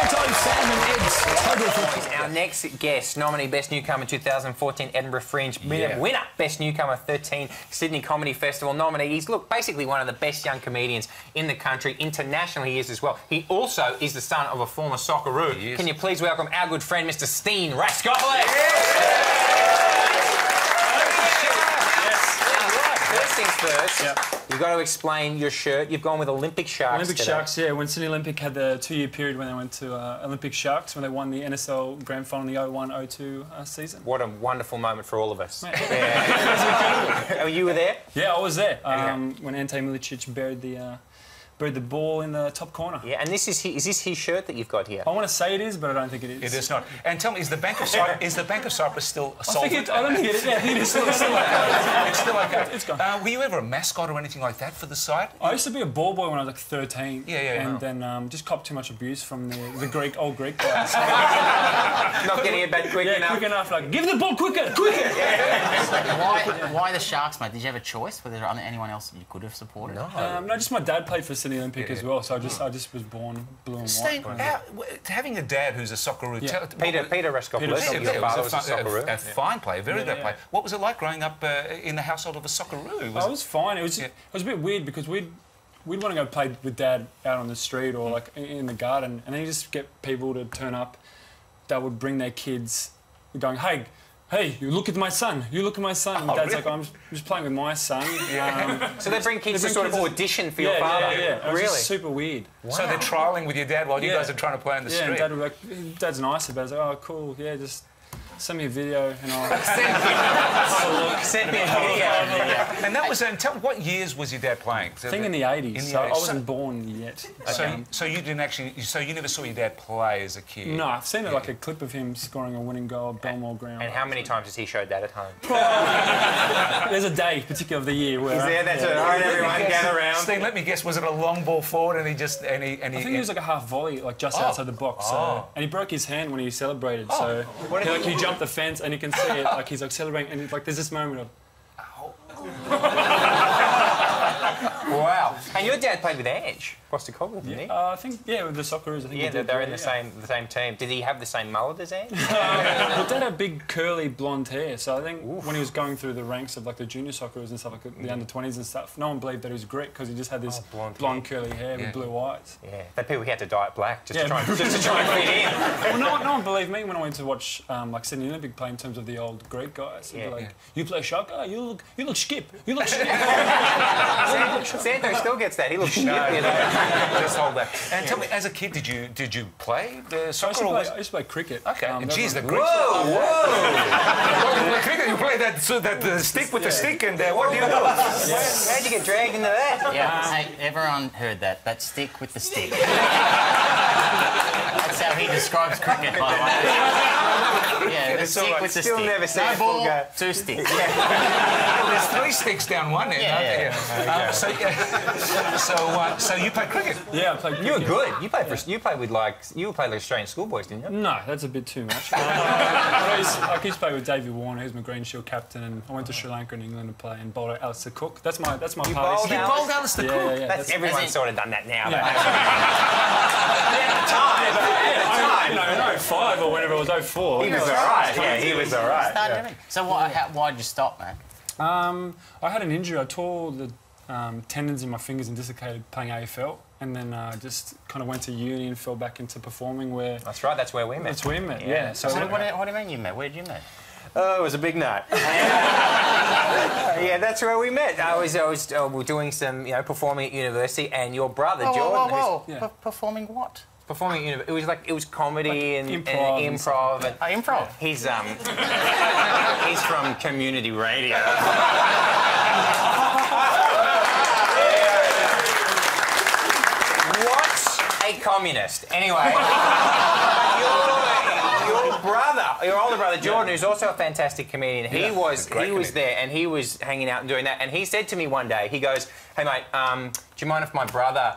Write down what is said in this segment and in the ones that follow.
Well-time Sam and Ed's Total Footy. Our next guest, nominee Best Newcomer 2014 Edinburgh Fringe, winner Best Newcomer 13 Sydney Comedy Festival nominee. He's, look, basically one of the best young comedians in the country. International he is as well. He also is the son of a former Socceroo. Can you please welcome our good friend, Mr. Steen Raskopoulos? First things first, you've got to explain your shirt. You've gone with Olympic Sharks Olympic Sharks, yeah. When Sydney Olympic had the 2-year period when they went to Olympic Sharks, when they won the NSL Grand Final in the 01-02 season. What a wonderful moment for all of us. Yeah. Oh, you were there? Yeah, I was there. When Ante Milicic buried the ball in the top corner. Yeah, and is this his shirt that you've got here? I want to say it is, but I don't think it is. It is not. And tell me, is the Bank of Cyprus still solvent? I don't think it is. Yeah, it is still okay. It's still okay. It's gone. Were you ever a mascot or anything like that for the side? I used to be a ball boy when I was like 13. Yeah. And then just copped too much abuse from the old Greek guys. Not getting it back quick enough. Quick enough, like, give the ball quicker! Why the Sharks, mate? Did you have a choice? Was there anyone else you could have supported? No. No, just my dad played for Sydney Olympic as well, so I just was born blue and Steen, white. having a dad who's a Socceroo... Peter Raskopoulos, your father was a Socceroo. A fine player, very good player. What was it like growing up in the household of a Socceroo? It was fine. It was a bit weird because we'd want to go play with Dad out on the street or like in the garden, and then you just get people to turn up that would bring their kids going, hey, you look at my son. You look at my son. And Dad's like, I'm just playing with my son. So they bring kids to sort of audition for your father? Yeah. It was Really? just super weird. Wow. So they're trialling with your dad while you guys are trying to play on the street? Yeah, and Dad would be like, Dad's nice about it. He's like, oh, cool, yeah, just send me a video and I'll... Send me a video. And that was... And tell me, what years was your dad playing? I think in the 80s, so I wasn't born yet. So you didn't actually... So you never saw your dad play as a kid? No, I've seen like a clip of him scoring a winning goal at Belmore Ground. And how many times has he showed that at home? There's a day, particular of the year where... That's it. All right, everyone, gather around. Steen, let me guess, was it a long ball forward and he just... I think it was like a half volley, like just outside the box. So, and he broke his hand when he celebrated, so... He jumped the fence and you can see it, like he's like celebrating, and like there's this moment of... Wow. And your dad played with Edge, Raskopoulos, didn't he? I think, with the Socceroos, I think he did. They're in the same team. Did he have the same mullet as Edge? Well, Dad had big curly blonde hair, so I think when he was going through the ranks of like the junior Socceroos and stuff, like the under-20s and stuff, no one believed that he was Greek because he just had this blonde curly hair with blue eyes. Yeah, but people had to dye it black just to try and fit in. Well, no one believed me when I went to watch like Sydney Olympic play in terms of the old Greek guys. They'd be like, you play Shaka? You look skip. You look skip. Santo still gets that. He looks shit. Just hold that. And tell me, as a kid, did you play the soccer? I used to play cricket. Okay. Geez, the Greeks. Whoa! Cricket, you play that stick with the stick, and what do you do? How'd you get dragged into that? Yeah. Hey, everyone heard that. That stick with the stick. That's how he describes cricket, by the way. Yeah, the stick with the stick. Still never seen no ball, 2 sticks. Well, there's 3 sticks down one end. Yeah. So you played cricket? Yeah, I played cricket. You were good. You played with like Australian schoolboys, didn't you? No, that's a bit too much. I used to play with Davey Warner, who's my Green Shield captain, and I went to Sri Lanka and England to play and bowled Alistair Cook. That's my You party. bowled Alistair Cook? Yeah. That's everyone's sort of done that now. No, 05 or whenever it was 04. He was all right. Yeah, he was all right. So why'd you stop, man? I had an injury. I tore the tendons in my fingers and dislocated playing AFL, and then just kind of went to uni and fell back into performing. Where that's right. That's where we met. That's where we met. Yeah. So what do you mean you met? Where did you meet? Oh, it was a big night. Yeah, that's where we met. I was doing some, performing at university, and your brother Jordan. Whoa. Performing what? Performing at university. It was comedy and improv. And improv. He's from community radio. What's a communist? Anyway. Your older brother Jordan, who's also a fantastic comedian, he was there and he was hanging out and doing that. And he said to me one day, he goes, "Hey mate, do you mind if my brother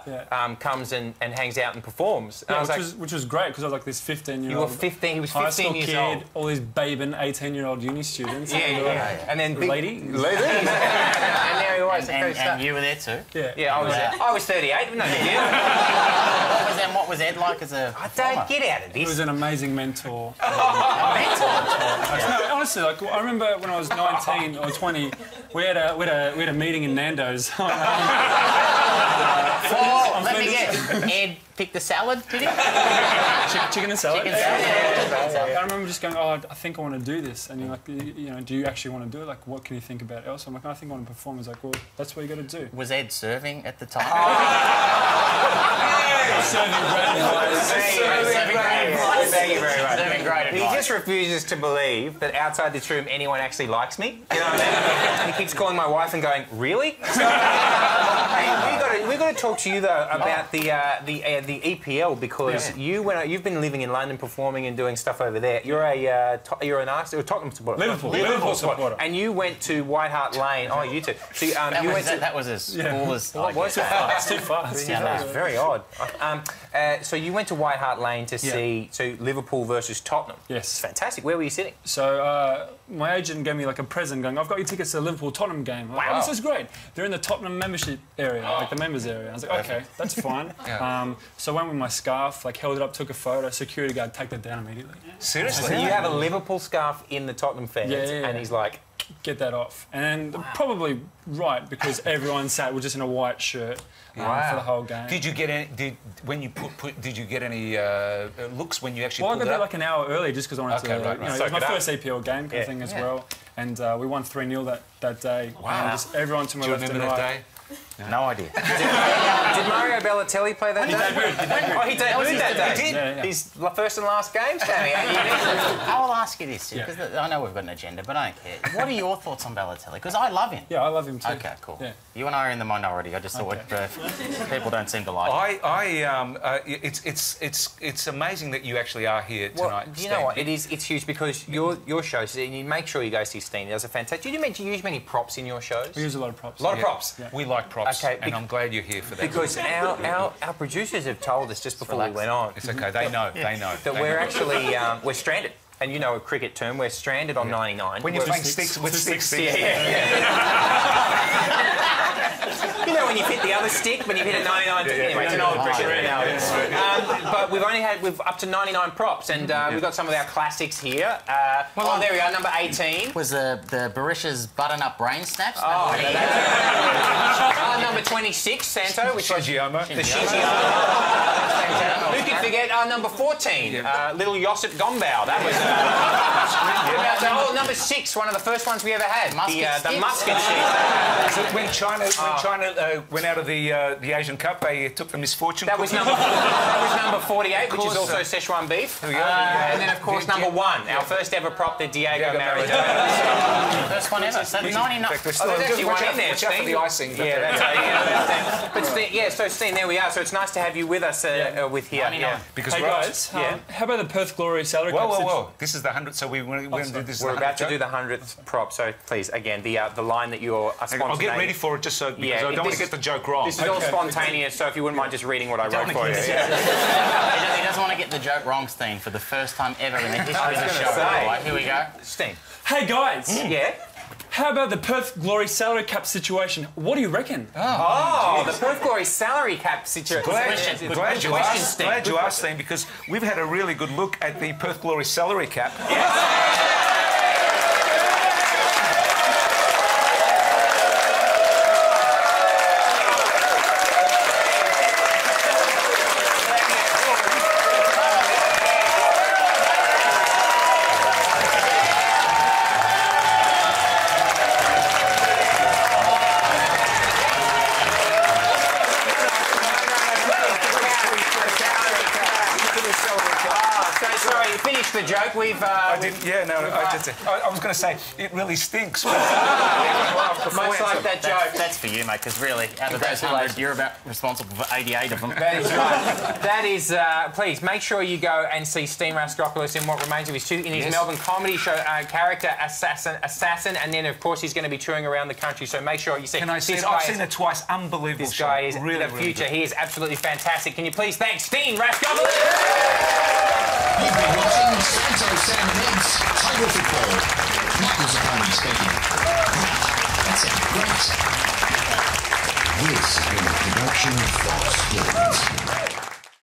comes and hangs out and performs?" And I was was which was great because I was like this 15-year-old. You were 15. He was 15 years kid, old. All these babing 18-year-old uni students. And then ladies. And there he was. And you were there too? Yeah, I was there. I was 38. No big deal. And what was Ed like as a performer? Don't get out of He was this. an amazing mentor. A mentor? No, honestly, like I remember when I was 19 or 20, we had a meeting in Nando's. Oh, let me guess. Ed picked the salad, did he? Chicken and salad. Chicken salad. I remember just going, I think I want to do this. And you're like, do you actually want to do it? Like, what can you think about else? I'm like, I think I want to perform. He's like, well, that's what you got to do. Was Ed serving at the time? Serving grand pies. Thank you very much. Serving great He advice. just refuses to believe that outside this room anyone actually likes me. You know what I mean? He keeps calling my wife and going, really? Hey, we got to talk to you though about the EPL because you've been living in London, performing and doing stuff over there. You're a Tottenham supporter. Liverpool supporter. And you went to White Hart Lane. Oh, you too. So That was as cool as I was guess. It's too fast. Yeah, That's very odd. So you went to White Hart Lane to see Liverpool versus Tottenham. Yes. It's fantastic. Where were you sitting? So my agent gave me like a present going, I've got your tickets to the Liverpool-Tottenham game. I'm like, oh, this is great. They're in the Tottenham membership area, like the members area. I was like, okay, that's fine. So I went with my scarf, like held it up, took a photo, security guard, take that down immediately. Seriously? So you have a Liverpool scarf in the Tottenham fans, and he's like, get that off. And probably right, because everyone sat just in a white shirt for the whole game. Did you get any? Did you get any looks when you actually? Well, I pulled got it there up? like an hour early just because I wanted to. Right. It was Soak my it up. first EPL game kind of thing as well, and we won 3-0 that day. Wow. And just everyone to my Do you left and remember that right. day? No idea. did Mario Balotelli play that day? Oh, he debuted that day. He did? Yeah. His first and last game, Sammy. I will ask you this, because I know we've got an agenda, but I don't care. What are your thoughts on Balotelli? Because I love him. Yeah, I love him too. Okay, cool. Yeah. You and I are in the minority. I just thought people don't seem to like him. It's amazing that you actually are here tonight. Do you know what? It's huge because your shows, and you make sure you go see Steen. He does a fantastic. Do you use many props in your shows? We use a lot of props. A lot of props. Yeah. We like props, Okay, and I'm glad you're here for that. Because our producers have told us just before we went on It's okay. They know. They know. that we're actually we're stranded. And you know a cricket term, we're stranded on 99. When you're playing sticks with sticks. You know when you hit the other stick, when you hit a 99. Anyway, it's an old cricket analogy. But we've up to 99 props, and we've got some of our classics here. There we are, number 18. Was the Barisha's button-up brain snaps? Number 26, Santo, which was Shijiyama. the Who could forget number 14, little Josip Gombau. That was. Number 6, one of the first ones we ever had. The musket stick. So when China went out of the Asian Cup, they took the misfortune. That was number 48, which is also Szechuan beef. And then, of course, number 1, our first ever prop, the Diego Maradona. First one ever. So 99. There's actually one in there, Watch out for Steen. the icing. Yeah, that's right. But Steen, so Steen, there we are. So it's nice to have you with us with here. Yeah. Because Hey guys, how about the Perth Glory salary cap? Whoa! This is the 100th, so we're going to do this. We're about to do the 100th prop, so please, again, the line that you're spontaneous. I'll get ready for it just so because I don't want to get the joke wrong. This is all spontaneous, so if you wouldn't mind just reading what I wrote for you. He doesn't want to get the joke wrong, Steen, for the first time ever in the history of the show. Right, here we go. Steen. Hey guys, Yeah? how about the Perth Glory salary cap situation? What do you reckon? Oh, the Perth Glory salary cap situation. Glad you asked, Steen, because we've had a really good look at the Perth Glory salary cap. Finish the joke. We've. I didn't. Yeah, no. I was going to say it really stinks. Much like that joke. That's for you, mate, because really, out of those 100, you're about responsible for 88 of them. That is right. That is. Please make sure you go and see Steen Raskopoulos in what remains of his Melbourne comedy show character Assassin, and then of course he's going to be touring around the country. So make sure you see. Can I see it? I've seen it twice. Unbelievable. This guy is really, the future. He is absolutely fantastic. Can you please thank Steen Raskopoulos? You've been watching Santo Sam and Ed's Tiger Football. Michael Zapponi speaking. That's it. Great. This has been a production of Fox Sports.